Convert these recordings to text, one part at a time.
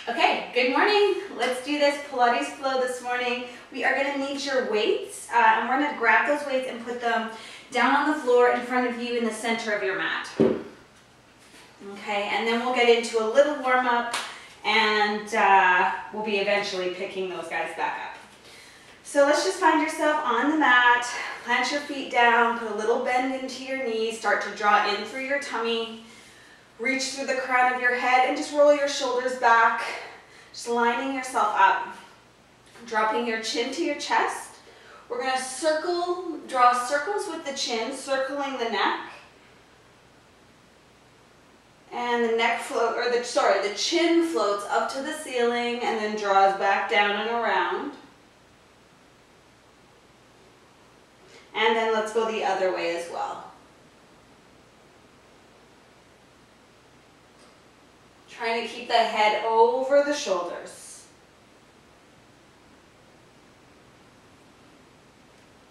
Okay, good morning. Let's do this Pilates Flow this morning. We are going to need your weights, and we're going to grab those weights and put them down on the floor in front of you in the center of your mat. Okay, and then we'll get into a little warm-up, and we'll be eventually picking those guys back up. So let's just find yourself on the mat, plant your feet down, put a little bend into your knees, start to draw in through your tummy. Reach through the crown of your head and just roll your shoulders back, just lining yourself up. Dropping your chin to your chest. We're going to draw circles with the chin, circling the neck. And the chin floats up to the ceiling and then draws back down and around. And then let's go the other way as well. Trying to keep the head over the shoulders.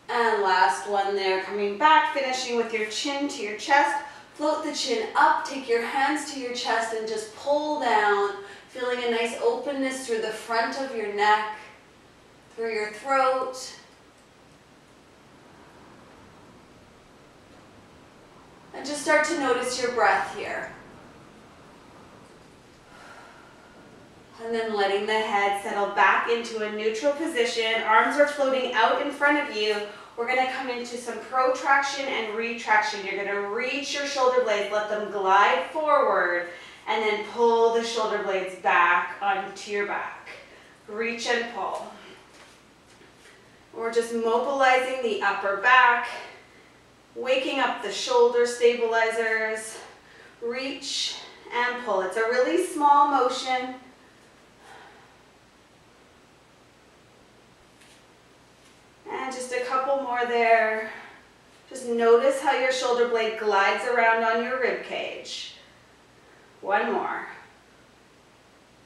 And last one there, coming back, finishing with your chin to your chest. Float the chin up, take your hands to your chest and just pull down, feeling a nice openness through the front of your neck, through your throat. And just start to notice your breath here. And then letting the head settle back into a neutral position. Arms are floating out in front of you. We're going to come into some protraction and retraction. You're going to reach your shoulder blades, let them glide forward, and then pull the shoulder blades back onto your back. Reach and pull. We're just mobilizing the upper back, waking up the shoulder stabilizers. Reach and pull. It's a really small motion. And just a couple more there. Just notice how your shoulder blade glides around on your rib cage. One more.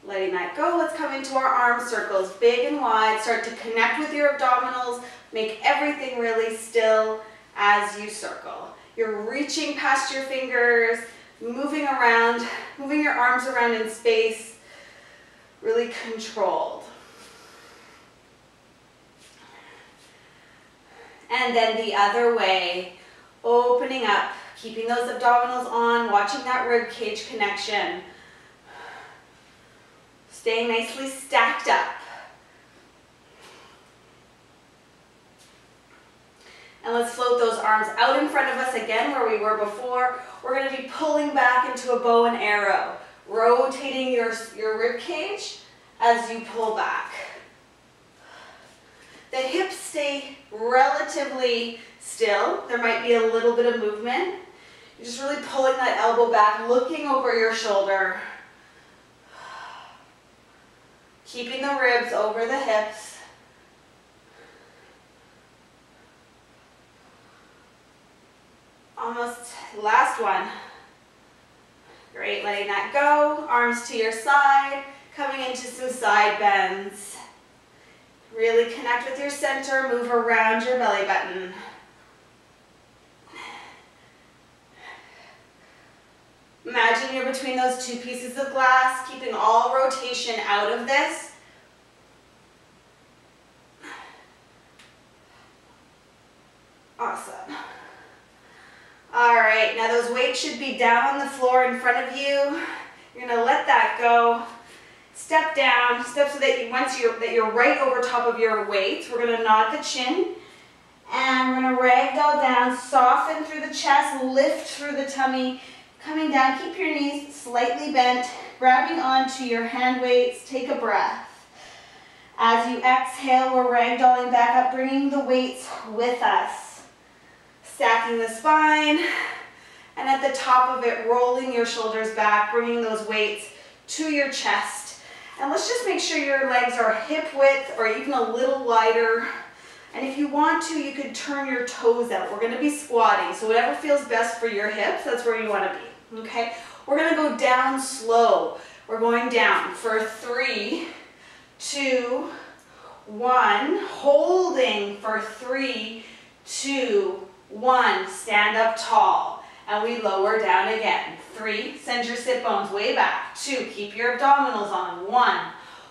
Letting that go, let's come into our arm circles, big and wide. Start to connect with your abdominals. Make everything really still as you circle. You're reaching past your fingers, moving around, moving your arms around in space, really controlled. And then the other way, opening up, keeping those abdominals on, watching that rib cage connection. Staying nicely stacked up. And let's float those arms out in front of us again where we were before. We're going to be pulling back into a bow and arrow, rotating your rib cage as you pull back. The hips stay relatively still. There might be a little bit of movement. You're just really pulling that elbow back, looking over your shoulder. Keeping the ribs over the hips. Almost last one. Great, letting that go. Arms to your side, coming into some side bends. Really connect with your center, move around your belly button. Imagine you're between those two pieces of glass, keeping all rotation out of this. Awesome. All right, now those weights should be down on the floor in front of you. You're going to let that go. Step down, step so that you're right over top of your weights. We're going to nod the chin, and we're going to ragdoll down, soften through the chest, lift through the tummy, coming down. Keep your knees slightly bent, grabbing onto your hand weights. Take a breath. As you exhale, we're ragdolling back up, bringing the weights with us. Stacking the spine, and at the top of it, rolling your shoulders back, bringing those weights to your chest. And let's just make sure your legs are hip width or even a little wider. And if you want to, you could turn your toes out. We're going to be squatting, so whatever feels best for your hips, that's where you want to be. Okay? We're going to go down slow. We're going down for 3, 2, 1. Holding for 3, 2, 1. Stand up tall. and we lower down again. 3, send your sit bones way back. 2, keep your abdominals on. 1,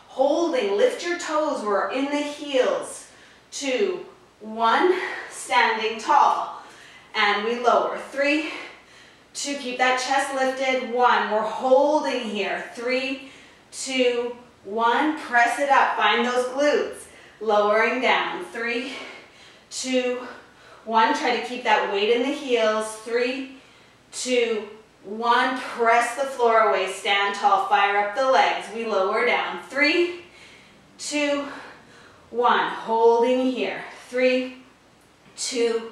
holding, lift your toes, we're in the heels. 2, 1, standing tall, and we lower. 3, 2, keep that chest lifted. 1, we're holding here. 3, 2, 1, press it up, find those glutes. Lowering down. 3, 2, 1, try to keep that weight in the heels. 3, 2, 1, press the floor away, stand tall, fire up the legs. We lower down. 3, 2, 1, holding here. 3, 2,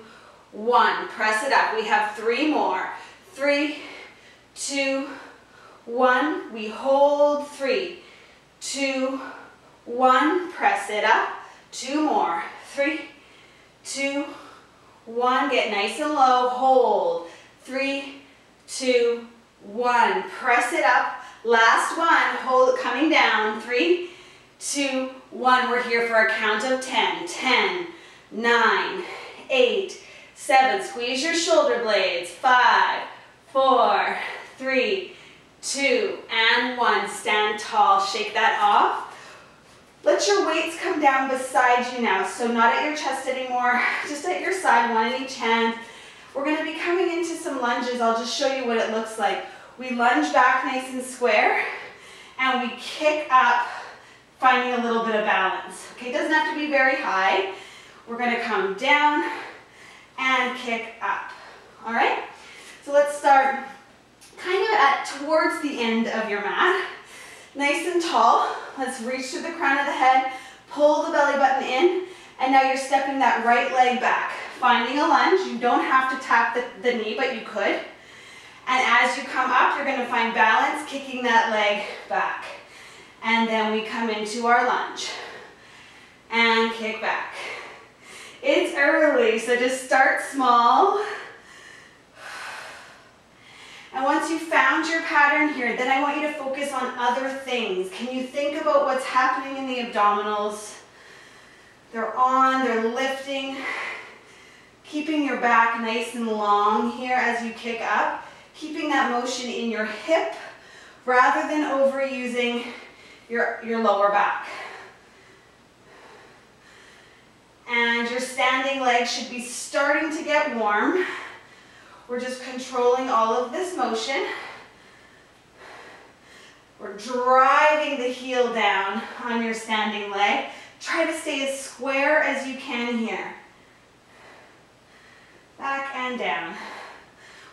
1, press it up. We have 3 more. 3, 2, 1, we hold. 3, 2, 1, press it up. 2 more. 3, 2, 1, get nice and low, hold. 3, 2, 1, press it up. Last one, hold it coming down. 3, 2, 1, we're here for a count of 10. 10, 9, 8, 7, squeeze your shoulder blades. 5, 4, 3, 2, and 1. Stand tall, shake that off. Let your weights come down beside you now, so not at your chest anymore, just at your side, one in each hand. We're going to be coming into some lunges. I'll just show you what it looks like. We lunge back nice and square, and we kick up, finding a little bit of balance. Okay, it doesn't have to be very high. We're going to come down and kick up. All right? So let's start kind of at towards the end of your mat. Nice and tall. Let's reach to the crown of the head, pull the belly button in, and now you're stepping that right leg back. Finding a lunge. You don't have to tap the knee, but you could. And as you come up, you're going to find balance, kicking that leg back. And then we come into our lunge. And kick back. It's early, so just start small. And once you've found your pattern here, then I want you to focus on other things. Can you think about what's happening in the abdominals? They're on, they're lifting. Keeping your back nice and long here as you kick up. Keeping that motion in your hip rather than overusing your lower back. And your standing leg should be starting to get warm. We're just controlling all of this motion. We're driving the heel down on your standing leg. Try to stay as square as you can here. Back and down.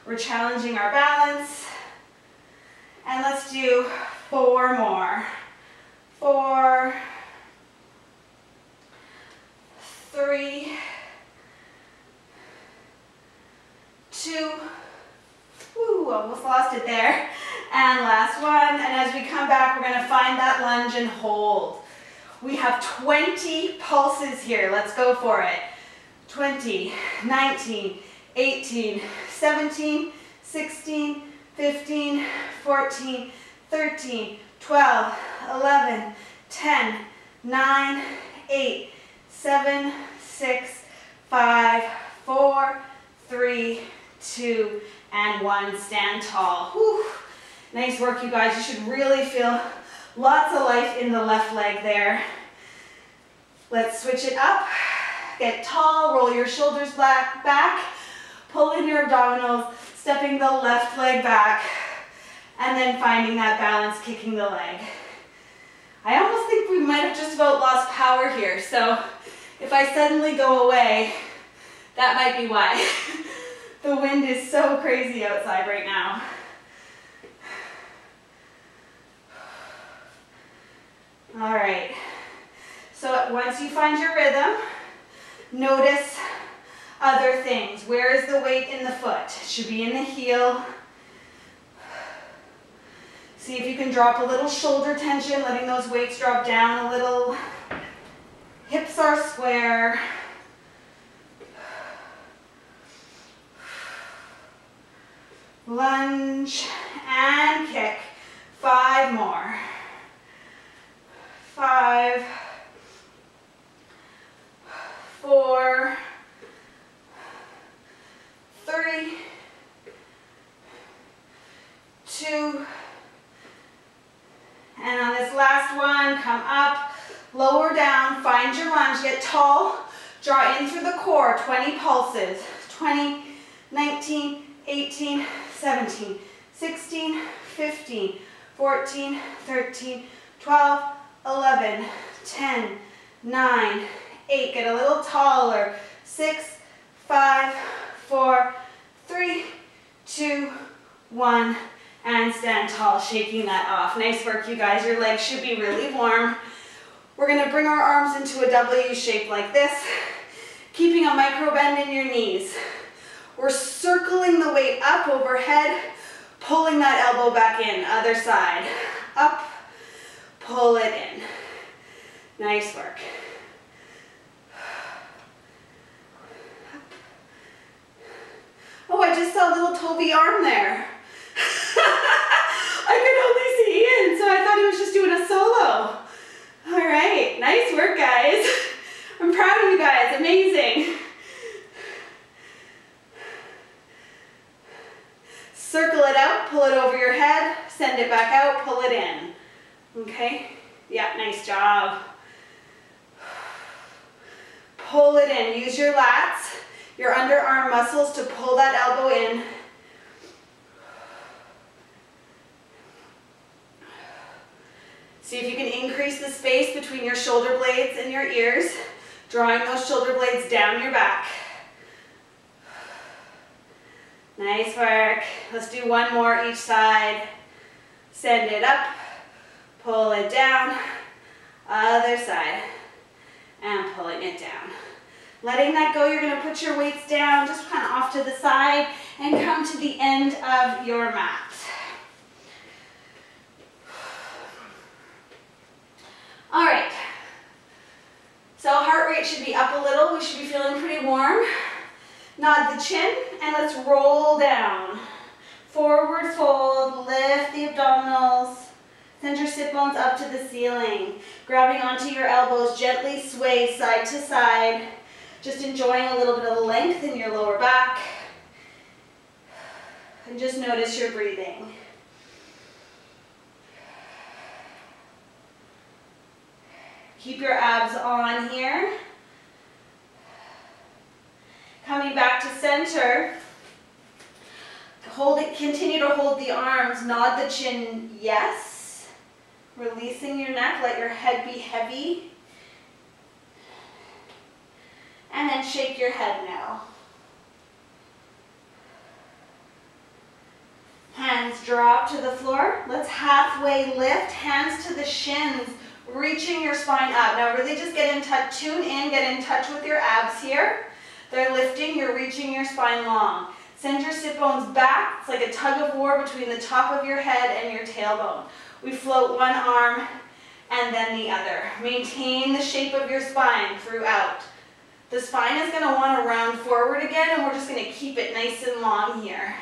We're challenging our balance. And let's do 4 more. 4, 3, 2, woo, almost lost it there. And last one. And as we come back, we're going to find that lunge and hold. We have 20 pulses here. Let's go for it. 20, 19, 18, 17, 16, 15, 14, 13, 12, 11, 10, 9, 8, 7, 6, 5, 4, 3, 2, and 1. Stand tall. Whew. Nice work, you guys. You should really feel lots of life in the left leg there. Let's switch it up. Get tall, roll your shoulders back, pull in your abdominals, stepping the left leg back, and then finding that balance, kicking the leg. I almost think we might have just about lost power here, so if I suddenly go away, that might be why. The wind is so crazy outside right now. All right, so once you find your rhythm, notice other things. Where is the weight in the foot? It should be in the heel. See if you can drop a little shoulder tension, letting those weights drop down a little. Hips are square. Lunge and kick. 5 more. 5, 4, 3, last one. Come up, lower down, find your lunge, get tall, draw in through the core, 20 pulses. 20, 19, 18, 17, 16, 15, 14, 13, 12, 11, 10, 9, 8. Get a little taller. 6, 5, 4, 3, 2, 1. And stand tall, shaking that off. Nice work, you guys. Your legs should be really warm. We're going to bring our arms into a W shape like this, keeping a micro bend in your knees. We're circling the weight up overhead, pulling that elbow back in. Other side. Up, pull it in. Nice work. Oh, I just saw a little Toby arm there. I could only see Ian, so I thought he was just doing a solo. All right, nice work, guys. I'm proud of you guys, amazing. Circle it out, pull it over your head, send it back out, pull it in. Okay, yeah, nice job. Pull it in, use your lats, your underarm muscles to pull that elbow in. See if you can increase the space between your shoulder blades and your ears, drawing those shoulder blades down your back. Nice work. Let's do one more each side. Send it up, pull it down, other side, and pulling it down. Letting that go, you're going to put your weights down, just kind of off to the side, and come to the end of your mat. All right, so heart rate should be up a little. We should be feeling pretty warm. Nod the chin, and let's roll down. Forward fold, lift the abdominals. Send your sit bones up to the ceiling. Grabbing onto your elbows, gently sway side to side. Just enjoying a little bit of length in your lower back. And just notice your breathing. Keep your abs on here. Coming back to center. Hold it, continue to hold the arms, nod the chin, yes. Releasing your neck, let your head be heavy. And then shake your head now. Hands drop to the floor. Let's halfway lift, hands to the shins, reaching your spine up. Now really just get in touch, tune in, get in touch with your abs here. They're lifting, you're reaching your spine long. Send your sit bones back. It's like a tug of war between the top of your head and your tailbone. We float one arm and then the other. Maintain the shape of your spine throughout. The spine is going to want to round forward again, and we're just going to keep it nice and long here.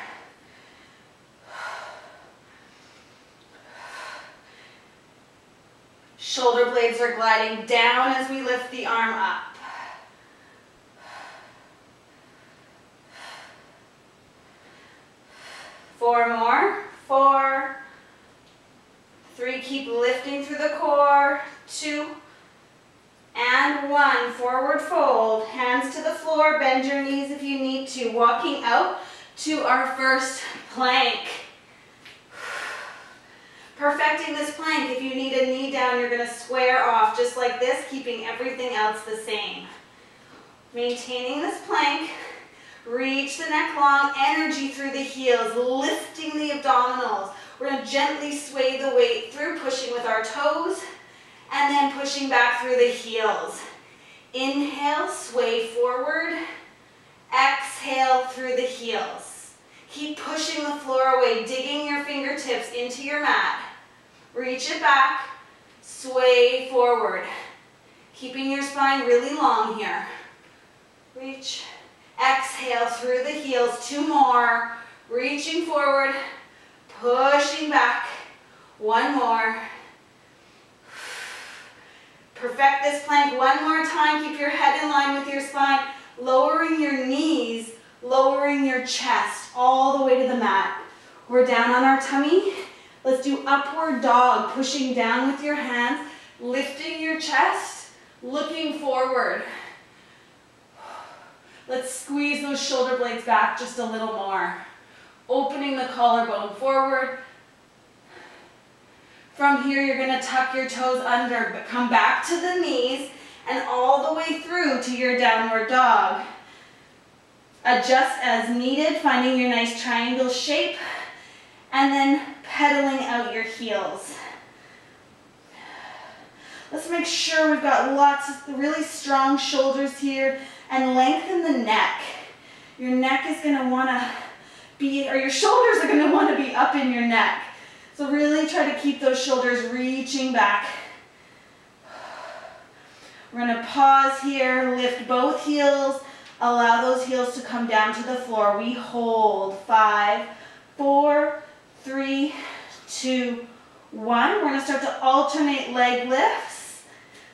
Shoulder blades are gliding down as we lift the arm up. 4 more. 4, 3, keep lifting through the core. 2, and 1. Forward fold. Hands to the floor. Bend your knees if you need to. Walking out to our first plank. Perfecting this plank. If you need a knee down, you're going to square off just like this, keeping everything else the same. Maintaining this plank. Reach the neck long, energy through the heels, lifting the abdominals. We're going to gently sway the weight through, pushing with our toes, and then pushing back through the heels. Inhale, sway forward. Exhale through the heels. Keep pushing the floor away, digging your fingertips into your mat. Reach it back, sway forward. Keeping your spine really long here. Reach. Exhale through the heels. 2 more. Reaching forward, pushing back. 1 more. Perfect this plank one more time. Keep your head in line with your spine. Lowering your knees, lowering your chest all the way to the mat. We're down on our tummy. Let's do upward dog, pushing down with your hands, lifting your chest, looking forward. Let's squeeze those shoulder blades back just a little more. Opening the collarbone forward. From here, you're going to tuck your toes under, but come back to the knees and all the way through to your downward dog. Adjust as needed, finding your nice triangle shape, and then pedaling out your heels. Let's make sure we've got lots of really strong shoulders here, and lengthen the neck. Your neck is going to want to be, or your shoulders are going to want to be up in your neck. So really try to keep those shoulders reaching back. We're going to pause here, lift both heels, allow those heels to come down to the floor. We hold 5, 4, 3, 2, 1. We're going to start to alternate leg lifts,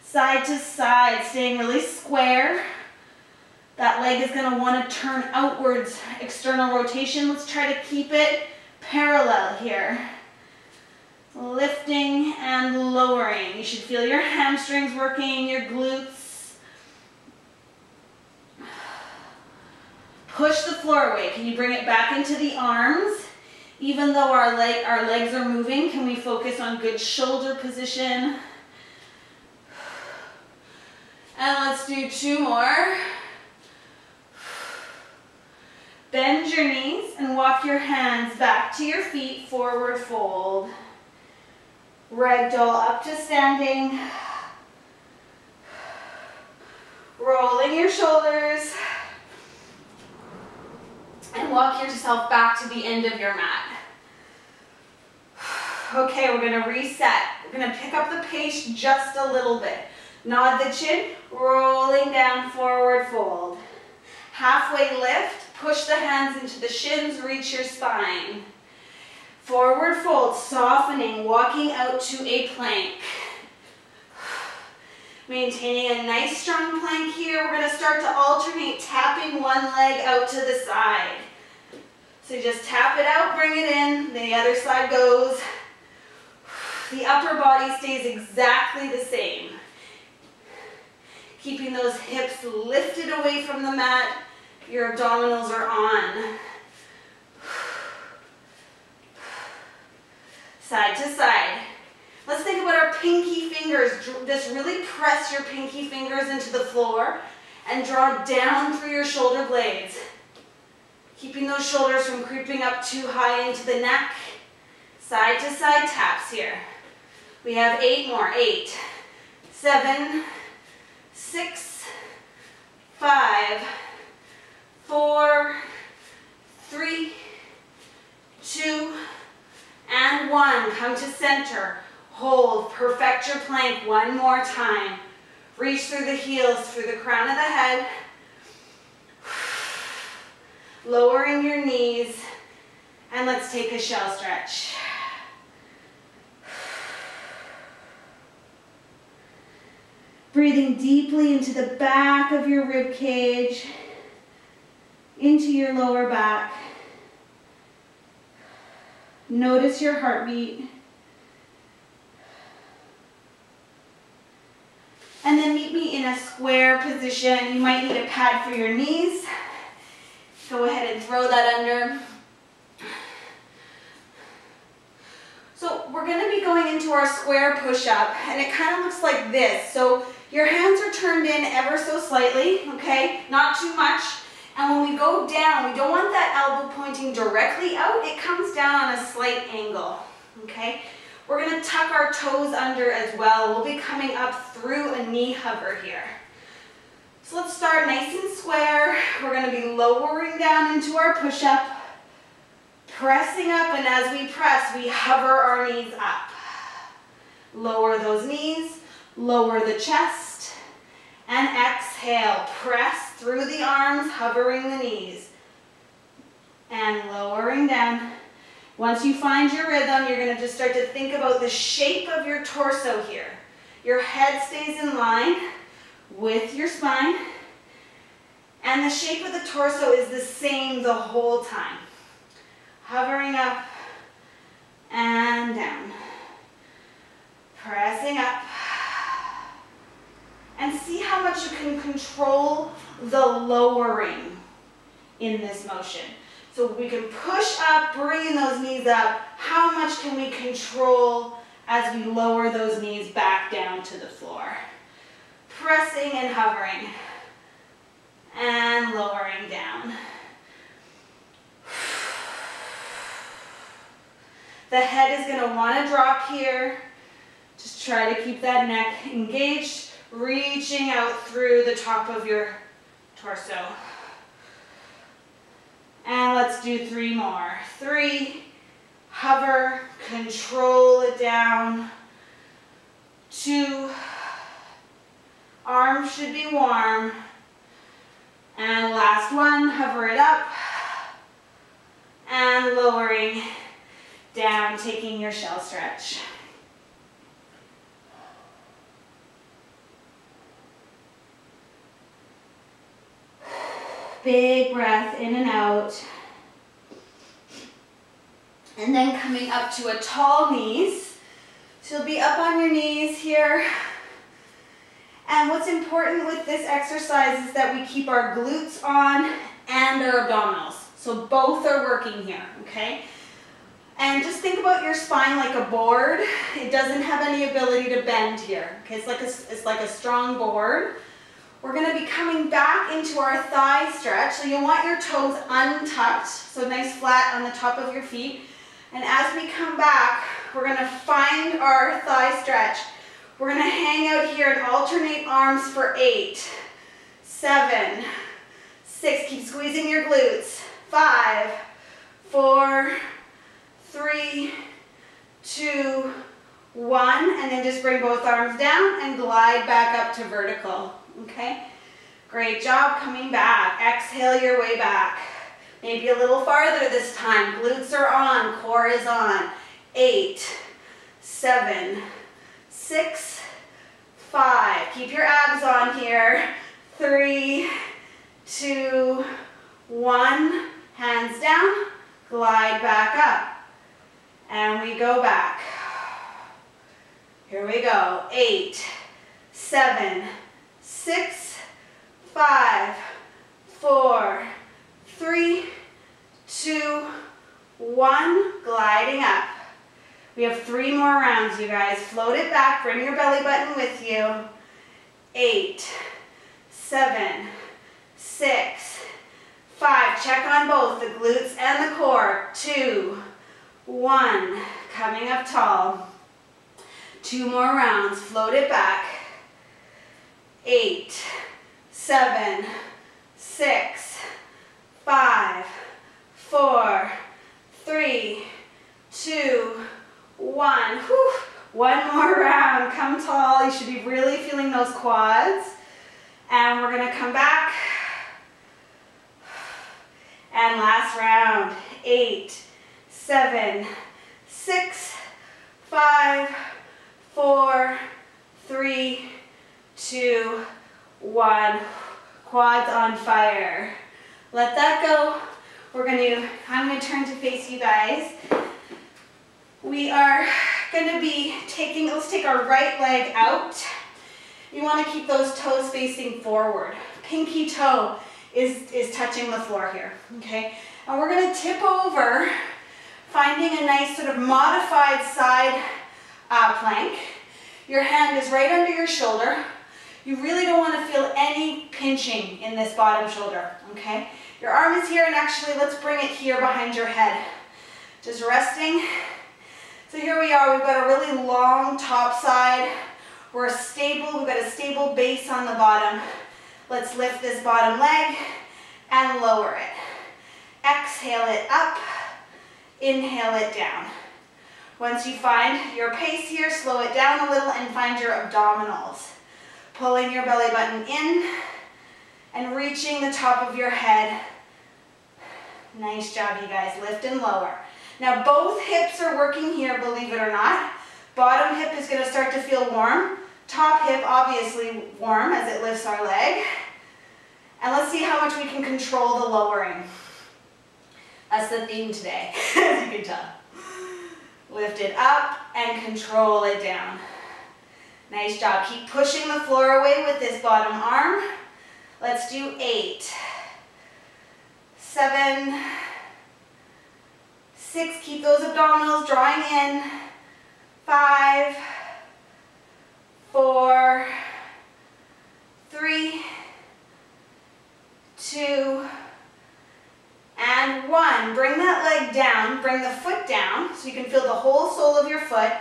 side to side, staying really square. That leg is going to want to turn outwards, external rotation. Let's try to keep it parallel here. Lifting and lowering. You should feel your hamstrings working, your glutes. Push the floor away. Can you bring it back into the arms? Even though our legs are moving, can we focus on good shoulder position? And let's do 2 more. Bend your knees and walk your hands back to your feet, forward fold. Ragdoll up to standing. Rolling your shoulders. And walk yourself back to the end of your mat. Okay, we're going to reset. We're going to pick up the pace just a little bit. Nod the chin, rolling down, forward fold. Halfway lift. Push the hands into the shins, reach your spine. Forward fold, softening, walking out to a plank. Maintaining a nice strong plank here. We're going to start to alternate, tapping one leg out to the side. So just tap it out, bring it in, the other side goes. The upper body stays exactly the same. Keeping those hips lifted away from the mat. Your abdominals are on. Side to side. Let's think about our pinky fingers. Just really press your pinky fingers into the floor and draw down through your shoulder blades. Keeping those shoulders from creeping up too high into the neck. Side to side taps here. We have 8 more. 8, 7, 6, 5, 4, 3, 2, and 1. Come to center. Hold. Perfect your plank one more time. Reach through the heels, through the crown of the head. Lowering your knees. And let's take a shell stretch. Breathing deeply into the back of your rib cage. Into your lower back. Notice your heartbeat. And then meet me in a square position. You might need a pad for your knees. Go ahead and throw that under. So we're going to be going into our square push-up, and it kind of looks like this. So your hands are turned in ever so slightly, okay? Not too much. And when we go down, we don't want that elbow pointing directly out. It comes down on a slight angle, okay? We're going to tuck our toes under as well. We'll be coming up through a knee hover here. So let's start nice and square. We're going to be lowering down into our push-up, pressing up, and as we press, we hover our knees up. Lower those knees, lower the chest, and exhale. Press through the arms, hovering the knees, and lowering down. Once you find your rhythm, you're going to just start to think about the shape of your torso here. Your head stays in line with your spine, and the shape of the torso is the same the whole time. Hovering up, and down. Pressing up. And see how much you can control the lowering in this motion. So we can push up, bringing those knees up. How much can we control as we lower those knees back down to the floor? Pressing and hovering. And lowering down. The head is going to want to drop here. Just try to keep that neck engaged, reaching out through the top of your torso. And let's do 3 more. 3, hover, control it down. 2, arms should be warm. And last one, hover it up. And lowering down, taking your shell stretch. Big breath in and out. And then coming up to a tall knees. So you'll be up on your knees here. And what's important with this exercise is that we keep our glutes on and our abdominals. So both are working here, okay? And just think about your spine like a board. It doesn't have any ability to bend here. Okay, it's like a strong board. We're going to be coming back into our thigh stretch. So you'll want your toes untucked, so nice flat on the top of your feet. And as we come back, we're going to find our thigh stretch. We're going to hang out here and alternate arms for 8, 7, 6. Keep squeezing your glutes. 5, 4, 3, 2, 1. And then just bring both arms down and glide back up to vertical. Okay? Great job coming back. Exhale your way back. Maybe a little farther this time. Glutes are on, core is on. 8, 7, 6, 5. Keep your abs on here. 3, 2, 1. Hands down. Glide back up. And we go back. Here we go. 8, 7, 6, 5, 4, 3, 2, 1. Gliding up. We have 3 more rounds, you guys. Float it back. Bring your belly button with you. 8, 7, 6, 5. Check on both the glutes and the core. 2, 1. Coming up tall. 2 more rounds. Float it back. 8, 7, 6, 5, 4, 3, 2, 1. Whew. 1 more round. Come tall. You should be really feeling those quads. And we're going to come back. And last round. 8, 7, 6, 5, 4, 3, 2, 1. Quads on fire. Let that go. I'm going to turn to face you guys. We are going to be let's take our right leg out. You want to keep those toes facing forward. Pinky toe is touching the floor here, okay? And we're going to tip over, finding a nice sort of modified side plank. Your hand is right under your shoulder. You really don't want to feel any pinching in this bottom shoulder, okay? Your arm is here, and actually let's bring it here behind your head. Just resting. So here we are, we've got a really long top side. We've got a stable base on the bottom. Let's lift this bottom leg and lower it. Exhale it up, inhale it down. Once you find your pace here, slow it down a little and find your abdominals. Pulling your belly button in and reaching the top of your head. Nice job, you guys. Lift and lower. Now both hips are working here, believe it or not. Bottom hip is going to start to feel warm. Top hip obviously warm as it lifts our leg. And let's see how much we can control the lowering. That's the theme today, as you can tell. Lift it up and control it down. Nice job. Keep pushing the floor away with this bottom arm. Let's do 8, 7, 6. Keep those abdominals drawing in. 5, 4, 3, 2, and 1. Bring that leg down. Bring the foot down so you can feel the whole sole of your foot.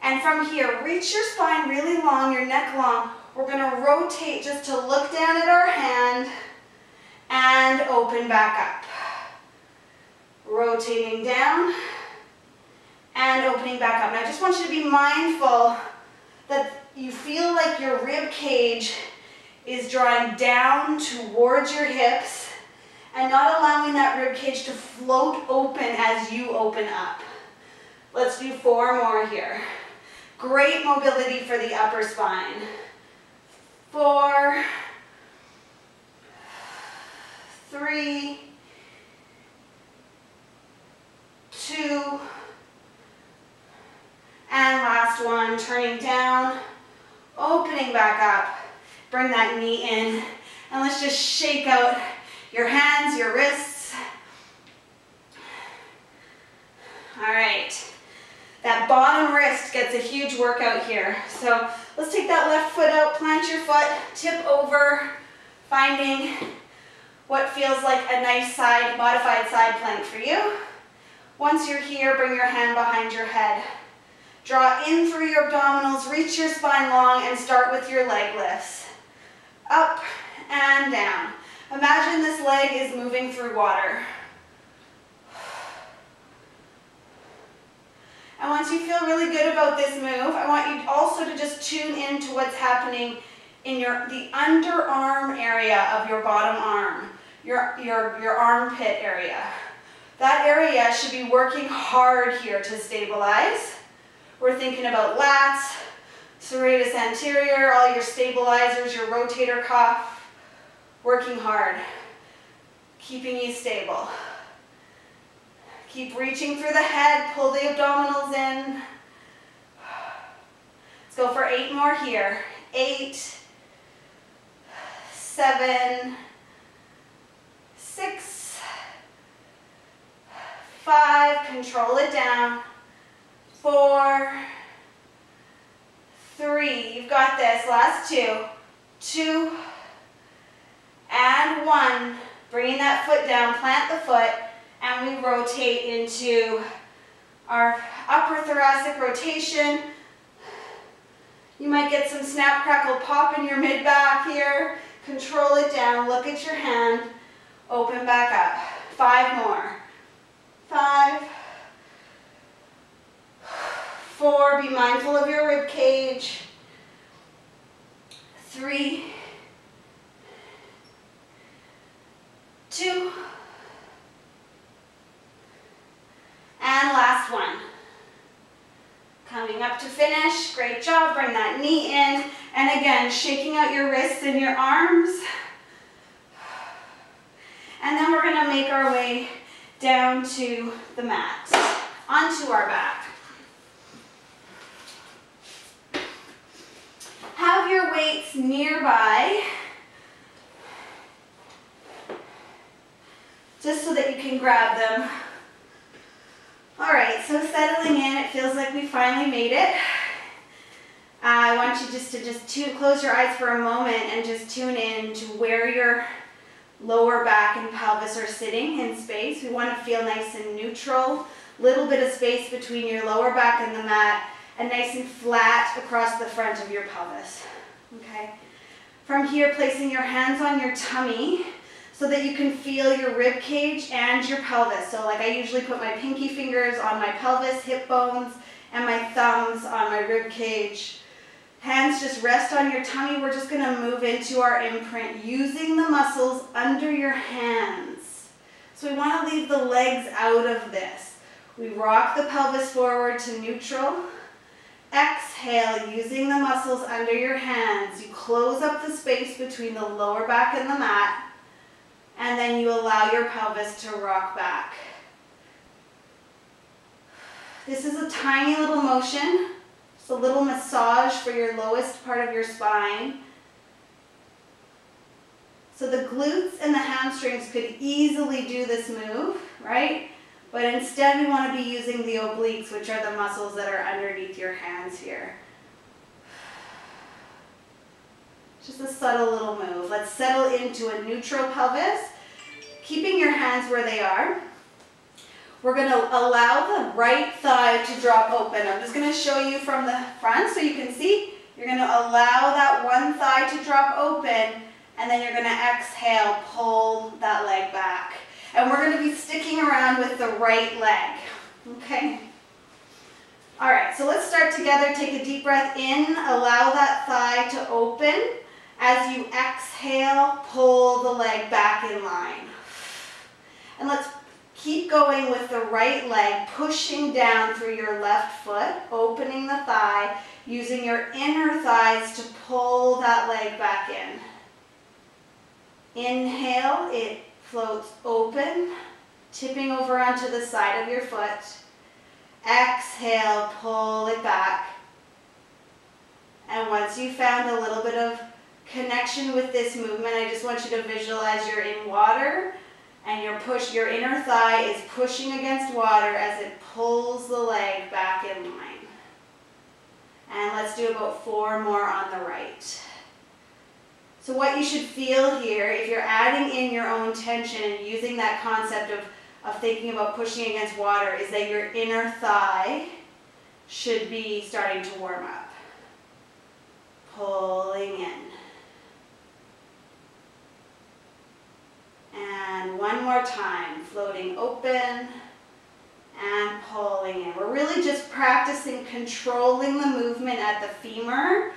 And from here, reach your spine really long, your neck long. We're going to rotate just to look down at our hand and open back up. Rotating down and opening back up. Now I just want you to be mindful that you feel like your rib cage is drawing down towards your hips and not allowing that rib cage to float open as you open up. Let's do 4 more here. Great mobility for the upper spine. 4, 3, 2, and last one, turning down, opening back up. Bring that knee in, and let's just shake out your hands, your wrists. All right. That bottom wrist gets a huge workout here. So let's take that left foot out, plant your foot, tip over, finding what feels like a nice side, modified side plank for you. Once you're here, bring your hand behind your head. Draw in through your abdominals, reach your spine long, and start with your leg lifts. Up and down. Imagine this leg is moving through water. And once you feel really good about this move, I want you also to just tune into what's happening in the underarm area of your bottom arm, your armpit area. That area should be working hard here to stabilize. We're thinking about lats, serratus anterior, all your stabilizers, your rotator cuff, working hard, keeping you stable. Keep reaching through the head, pull the abdominals in. Let's go for 8 more here. 8, 7, 6, 5, control it down. 4, 3, you've got this. Last 2, 2, and 1. Bringing that foot down, plant the foot, and we rotate into our upper thoracic rotation. You might get some snap, crackle, pop in your mid-back here. Control it down, look at your hand, open back up. 5 more. 5, 4, be mindful of your rib cage. 3, 2, and last one. Coming up to finish, great job, bring that knee in, and again, shaking out your wrists and your arms. And then we're gonna make our way down to the mat, onto our back. Have your weights nearby, just so that you can grab them. All right, so settling in, it feels like we finally made it. I want you to close your eyes for a moment and just tune in to where your lower back and pelvis are sitting in space. We want to feel nice and neutral, little bit of space between your lower back and the mat, and nice and flat across the front of your pelvis. Okay. From here, placing your hands on your tummy, so that you can feel your rib cage and your pelvis. So like I usually put my pinky fingers on my pelvis, hip bones, and my thumbs on my rib cage. Hands just rest on your tummy. We're just gonna move into our imprint using the muscles under your hands. So we wanna leave the legs out of this. We rock the pelvis forward to neutral. Exhale, using the muscles under your hands. You close up the space between the lower back and the mat. And then you allow your pelvis to rock back. This is a tiny little motion, just a little massage for your lowest part of your spine. So the glutes and the hamstrings could easily do this move, right? But instead we want to be using the obliques, which are the muscles that are underneath your hands here. Just a subtle little move. Let's settle into a neutral pelvis, keeping your hands where they are. We're going to allow the right thigh to drop open. I'm just going to show you from the front so you can see. You're going to allow that one thigh to drop open, and then you're going to exhale, pull that leg back. And we're going to be sticking around with the right leg, okay? All right, so let's start together. Take a deep breath in, allow that thigh to open. As you exhale, pull the leg back in line. And let's keep going with the right leg, pushing down through your left foot, opening the thigh, using your inner thighs to pull that leg back in. Inhale, it floats open, tipping over onto the side of your foot. Exhale, pull it back. And once you've found a little bit of connection with this movement, I just want you to visualize you're in water and your inner thigh is pushing against water as it pulls the leg back in line. And let's do about 4 more on the right. So what you should feel here, if you're adding in your own tension and using that concept of thinking about pushing against water, is that your inner thigh should be starting to warm up. Pulling in. And one more time, floating open and pulling in. We're really just practicing controlling the movement at the femur,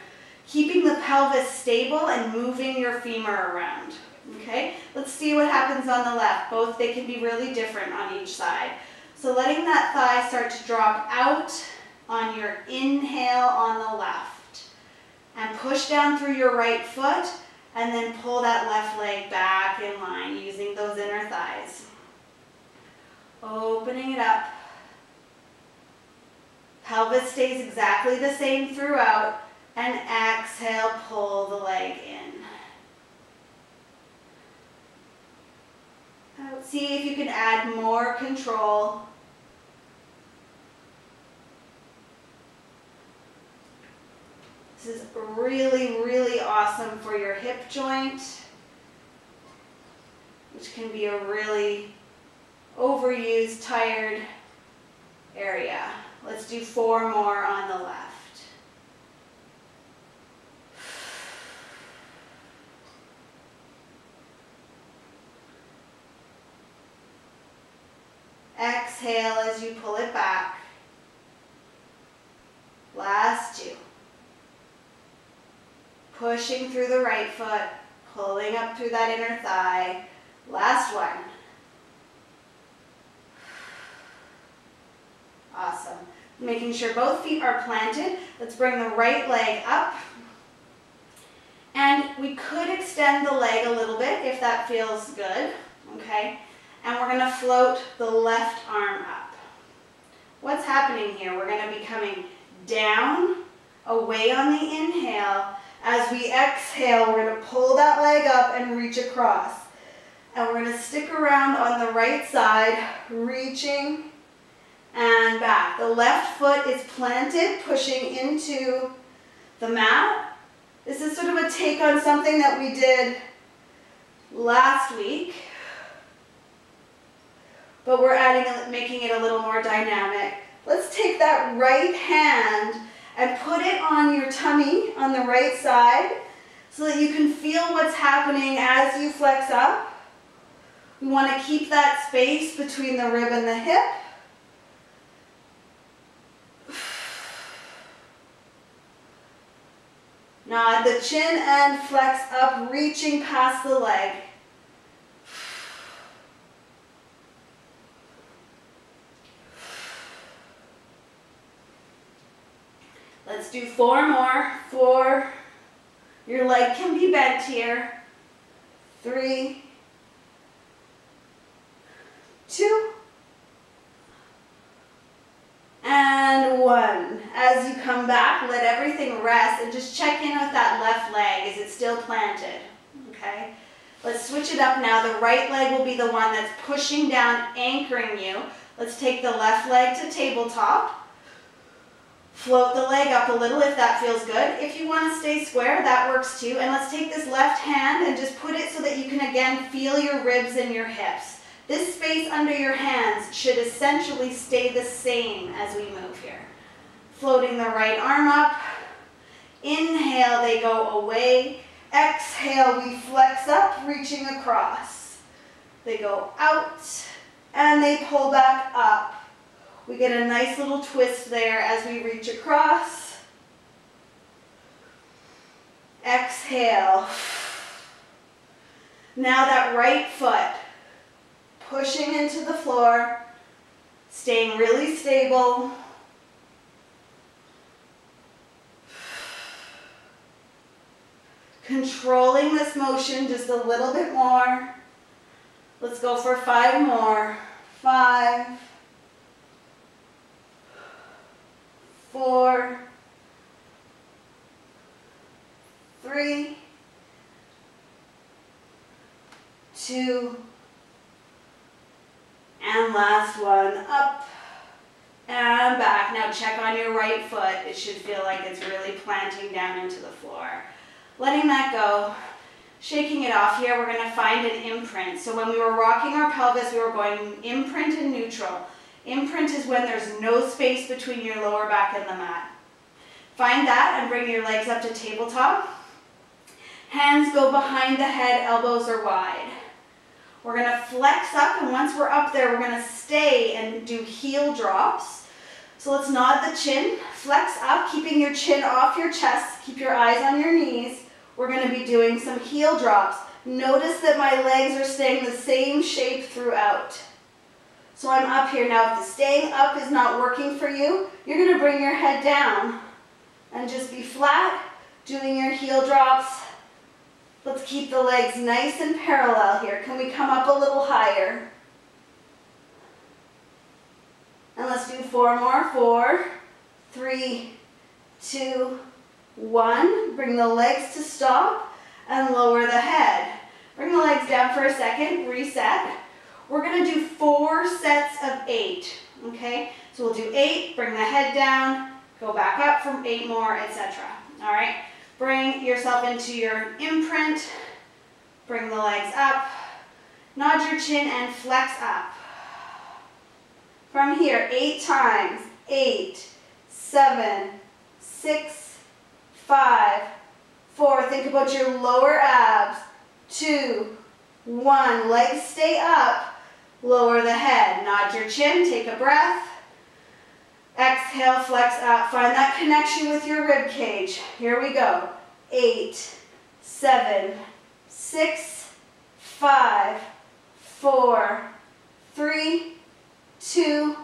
keeping the pelvis stable and moving your femur around. Okay, let's see what happens on the left. Both, they can be really different on each side. So letting that thigh start to drop out on your inhale on the left. And push down through your right foot and then pull that left leg back in line using those inner thighs. Opening it up. Pelvis stays exactly the same throughout. And exhale, pull the leg in. See if you can add more control. This is really, really awesome for your hip joint, which can be a really overused, tired area. Let's do 4 more on the left. Exhale as you pull it back. Last 2. Pushing through the right foot, pulling up through that inner thigh. Last 1. Awesome. Making sure both feet are planted. Let's bring the right leg up. And we could extend the leg a little bit if that feels good. Okay? And we're going to float the left arm up. What's happening here? We're going to be coming down, away on the inhale. As we exhale, we're going to pull that leg up and reach across. And we're going to stick around on the right side, reaching and back. The left foot is planted, pushing into the mat. This is sort of a take on something that we did last week. But we're making it a little more dynamic. Let's take that right hand and put it on your tummy on the right side so that you can feel what's happening as you flex up. We want to keep that space between the rib and the hip. Nod the chin and flex up, reaching past the leg. Let's do 4 more. 4. Your leg can be bent here. 3, 2, And 1. As you come back, let everything rest and just check in with that left leg. Is it still planted? Okay. Let's switch it up now. The right leg will be the one that's pushing down, anchoring you. Let's take the left leg to tabletop. Float the leg up a little if that feels good. If you want to stay square, that works too. And let's take this left hand and just put it so that you can again feel your ribs and your hips. This space under your hands should essentially stay the same as we move here. Floating the right arm up. Inhale, they go away. Exhale, we flex up, reaching across. They go out and they pull back up. We get a nice little twist there as we reach across. Exhale. Now that right foot, pushing into the floor, staying really stable. Controlling this motion just a little bit more. Let's go for 5 more. 5, 4, 3, 2, and last one, up and back. Now check on your right foot. It should feel like it's really planting down into the floor. Letting that go, shaking it off here, we're going to find an imprint. So when we were rocking our pelvis, we were going imprint and neutral. Imprint is when there's no space between your lower back and the mat. Find that and bring your legs up to tabletop. Hands go behind the head, elbows are wide. We're going to flex up, and once we're up there, we're going to stay and do heel drops. So let's nod the chin, flex up, keeping your chin off your chest, keep your eyes on your knees. We're going to be doing some heel drops. Notice that my legs are staying the same shape throughout. So I'm up here. Now, if the staying up is not working for you, you're going to bring your head down and just be flat, doing your heel drops. Let's keep the legs nice and parallel here. Can we come up a little higher? And let's do 4 more. 4, 3, 2, 1. Bring the legs to stop and lower the head. Bring the legs down for a second. Reset. We're going to do 4 sets of 8. Okay? So we'll do 8. Bring the head down. Go back up for 8 more, etc. All right? Bring yourself into your imprint. Bring the legs up. Nod your chin and flex up. From here, 8 times. 8, 7, 6, 5, 4. Think about your lower abs. 2, 1. Legs stay up. Lower the head. Nod your chin. Take a breath. Exhale, flex up. Find that connection with your rib cage. Here we go. 8, 7, 6, 5, 4, 3, 2,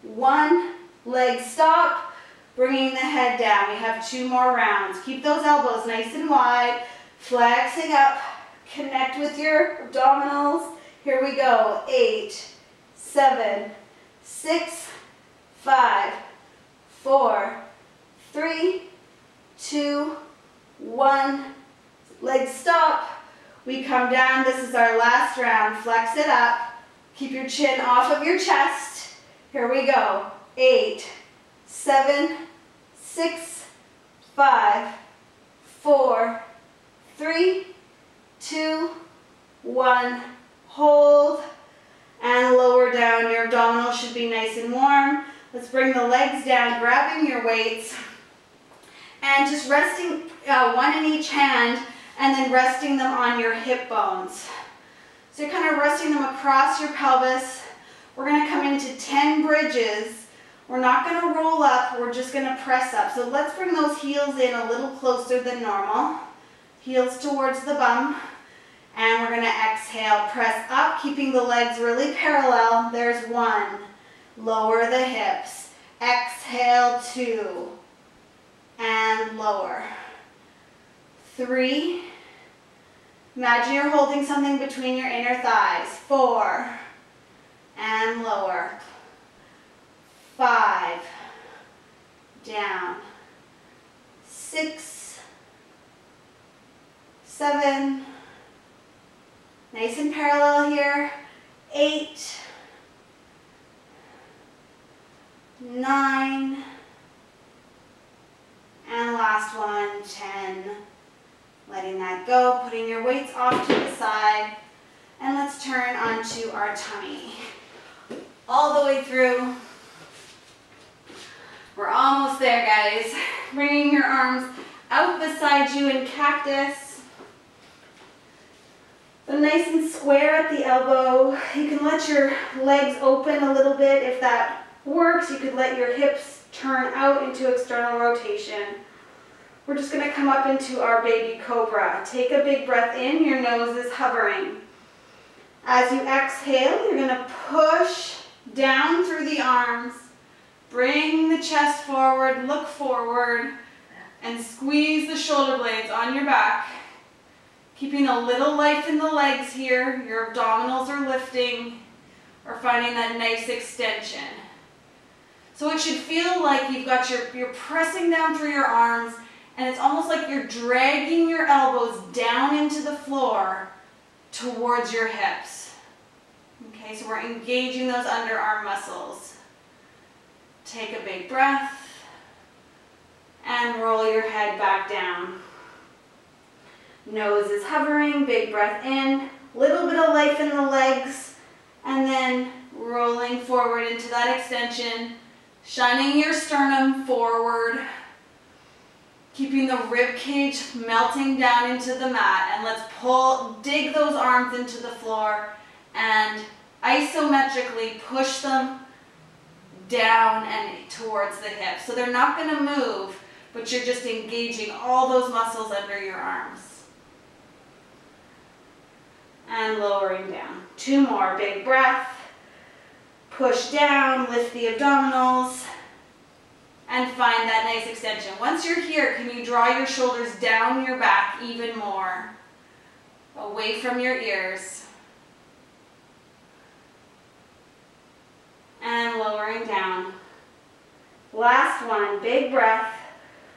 1. Legs stop. Bringing the head down. We have 2 more rounds. Keep those elbows nice and wide. Flexing up. Connect with your abdominals. Here we go. 8, 7, 6, 5, 4, 3, 2, 1. Legs stop. We come down. This is our last round. Flex it up. Keep your chin off of your chest. Here we go. 8, 7, 6, 5, 4, 3, 2, 1. Hold and lower down. Your abdominals should be nice and warm. Let's bring the legs down, grabbing your weights, and just resting 1 in each hand, and then resting them on your hip bones. So you're kind of resting them across your pelvis. We're going to come into 10 bridges. We're not going to roll up, we're just going to press up. So let's bring those heels in a little closer than normal. Heels towards the bum. And we're going to exhale, press up, keeping the legs really parallel. There's 1. Lower the hips. Exhale, 2. And lower. 3. Imagine you're holding something between your inner thighs. 4. And lower. 5. down. 6, 7, nice and parallel here. 8, 9, and last one, 10. Letting that go, putting your weights off to the side, and let's turn onto our tummy. All the way through. We're almost there, guys. Bringing your arms out beside you in cactus. So nice and square at the elbow. You can let your legs open a little bit if that works. You could let your hips turn out into external rotation. We're just going to come up into our baby cobra. Take a big breath in. Your nose is hovering. As you exhale, you're going to push down through the arms. Bring the chest forward, look forward, and squeeze the shoulder blades on your back. Keeping a little life in the legs here. Your abdominals are lifting or finding that nice extension. So it should feel like you're pressing down through your arms, and it's almost like you're dragging your elbows down into the floor towards your hips. Okay, so we're engaging those underarm muscles. Take a big breath and roll your head back down. Nose is hovering, big breath in, little bit of life in the legs, and then rolling forward into that extension, shining your sternum forward, keeping the rib cage melting down into the mat, and let's dig those arms into the floor and isometrically push them down and towards the hips. So they're not going to move, but you're just engaging all those muscles under your arms. And lowering down. 2 more, big breath. Push down, lift the abdominals, and find that nice extension. Once you're here, can you draw your shoulders down your back even more? Away from your ears. And lowering down. Last one, big breath,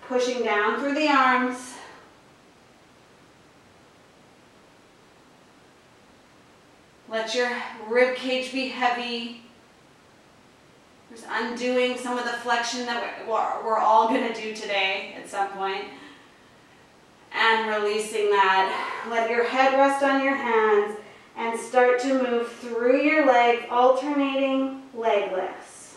pushing down through the arms. Let your rib cage be heavy. Just undoing some of the flexion that we're all going to do today at some point. And releasing that. Let your head rest on your hands and start to move through your legs, alternating leg lifts.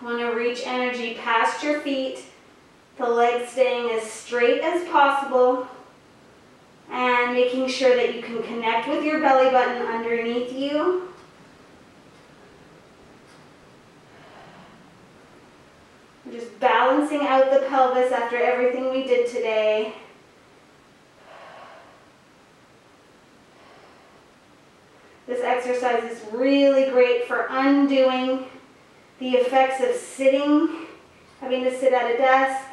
Want to reach energy past your feet, the legs staying as straight as possible, and making sure that you can connect with your belly button underneath you. We're just balancing out the pelvis after everything we did today. This exercise is really great for undoing the effects of sitting, having to sit at a desk.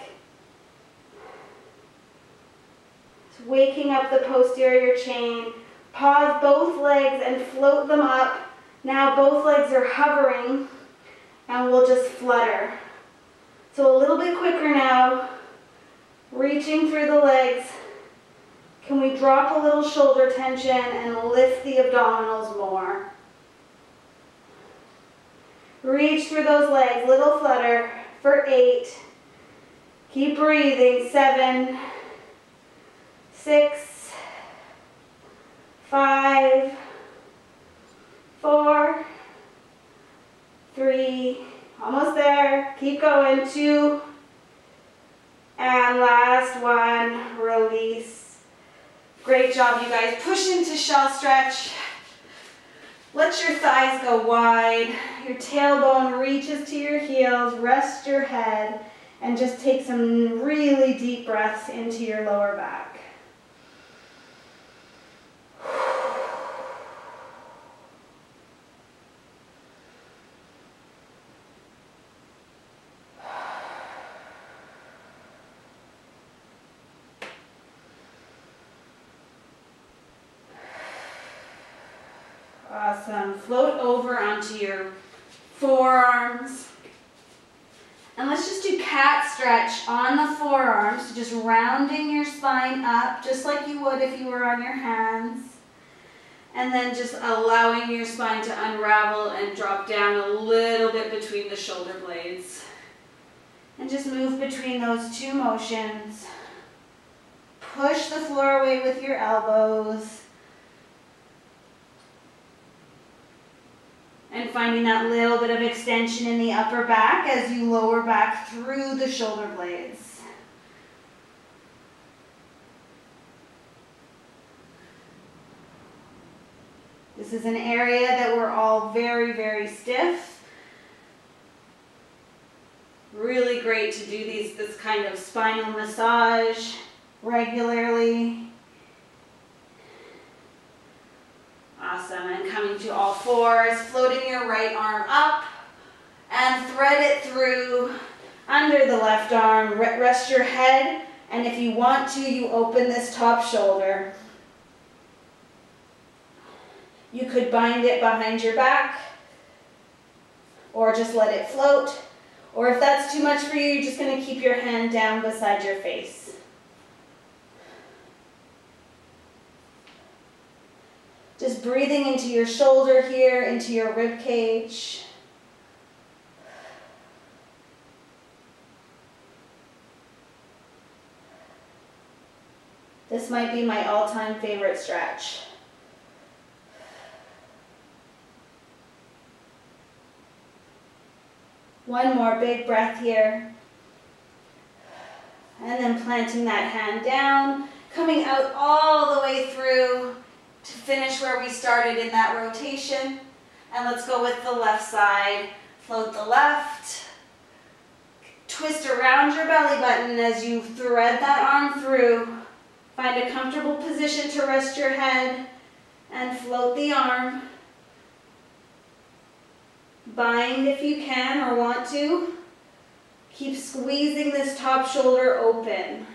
It's waking up the posterior chain. Pause both legs and float them up. Now both legs are hovering and we'll just flutter. So a little bit quicker now, reaching through the legs. Can we drop a little shoulder tension and lift the abdominals more? Reach through those legs, little flutter for 8. Keep breathing, 7, 6, 5, 4, 3, almost there, keep going, 2, and last one, release. Great job, you guys. Push into shell stretch. Let your thighs go wide. Your tailbone reaches to your heels. Rest your head and just take some really deep breaths into your lower back. Awesome. Float over onto your forearms. And let's just do cat stretch on the forearms, so just rounding your spine up, just like you would if you were on your hands. And then just allowing your spine to unravel and drop down a little bit between the shoulder blades. And just move between those two motions. Push the floor away with your elbows. And finding that little bit of extension in the upper back as you lower back through the shoulder blades. This is an area that we're all very, very stiff. Really great to do this kind of spinal massage regularly. Awesome, and coming to all fours, floating your right arm up and thread it through under the left arm. Rest your head, and if you want to, you open this top shoulder. You could bind it behind your back or just let it float. Or if that's too much for you, you're just going to keep your hand down beside your face. Just breathing into your shoulder here, into your rib cage. This might be my all-time favorite stretch. One more big breath here. And then planting that hand down, coming out all the way through to finish where we started in that rotation. And let's go with the left side. Float the left. Twist around your belly button as you thread that arm through. Find a comfortable position to rest your head and float the arm. Bind if you can or want to. Keep squeezing this top shoulder open.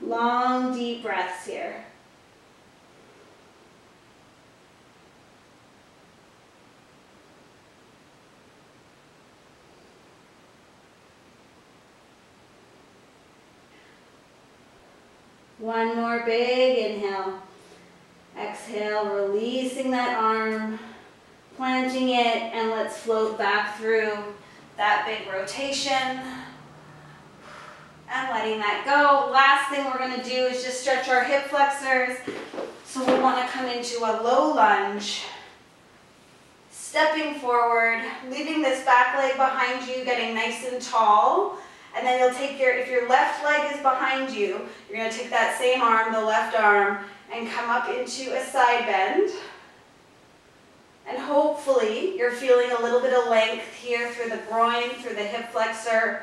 Long, deep breaths here. One more big inhale. Exhale, releasing that arm, planting it, and let's float back through that big rotation and letting that go. Last thing we're going to do is just stretch our hip flexors. So we want to come into a low lunge, stepping forward, leaving this back leg behind you, getting nice and tall. And then you'll take if your left leg is behind you, you're going to take that same arm, the left arm, and come up into a side bend. And hopefully you're feeling a little bit of length here through the groin, through the hip flexor.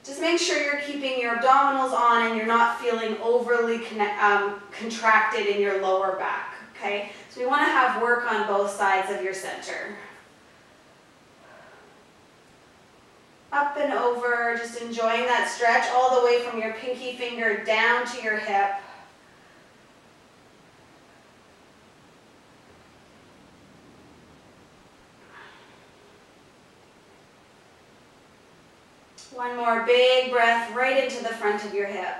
Just make sure you're keeping your abdominals on and you're not feeling overly contracted in your lower back, okay? So we want to have work on both sides of your center. Up and over, just enjoying that stretch all the way from your pinky finger down to your hip. One more big breath right into the front of your hip.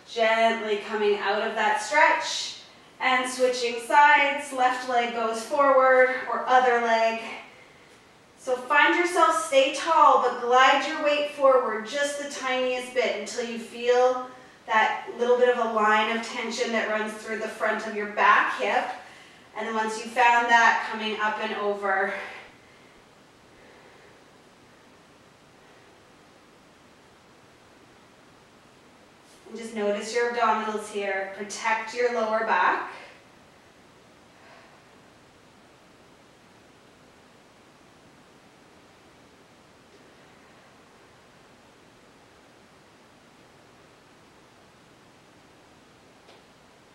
Gently coming out of that stretch and switching sides. Left leg goes forward or other leg. So find yourself, stay tall, but glide your weight forward just the tiniest bit until you feel that little bit of a line of tension that runs through the front of your back hip. And then once you've found that, coming up and over. And just notice your abdominals here. Protect your lower back.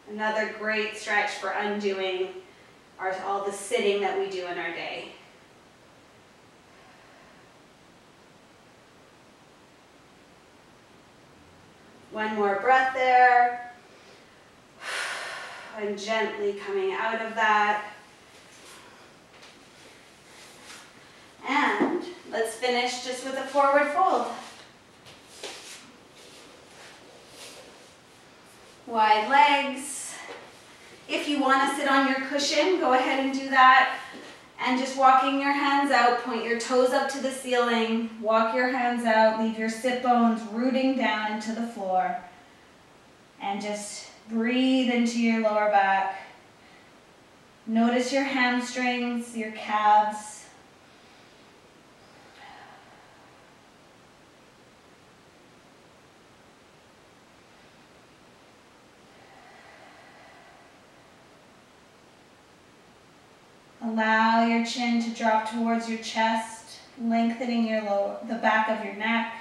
Another great stretch for undoing all the sitting that we do in our day. One more breath there. And gently coming out of that. And let's finish just with a forward fold. Wide legs. If you want to sit on your cushion, go ahead and do that. And just walking your hands out, point your toes up to the ceiling, walk your hands out, leave your sit bones rooting down into the floor. And just breathe into your lower back. Notice your hamstrings, your calves. Allow your chin to drop towards your chest, lengthening the back of your neck.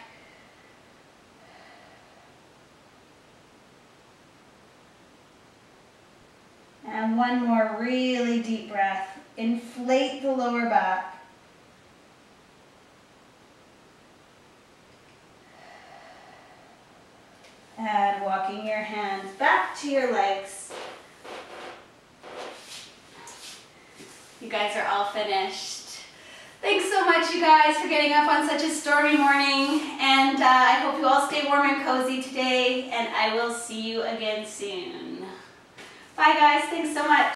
And one more really deep breath. Inflate the lower back. And walking your hands back to your legs. You guys are all finished. Thanks so much, you guys, for getting up on such a stormy morning. And I hope you all stay warm and cozy today. And I will see you again soon. Bye, guys. Thanks so much.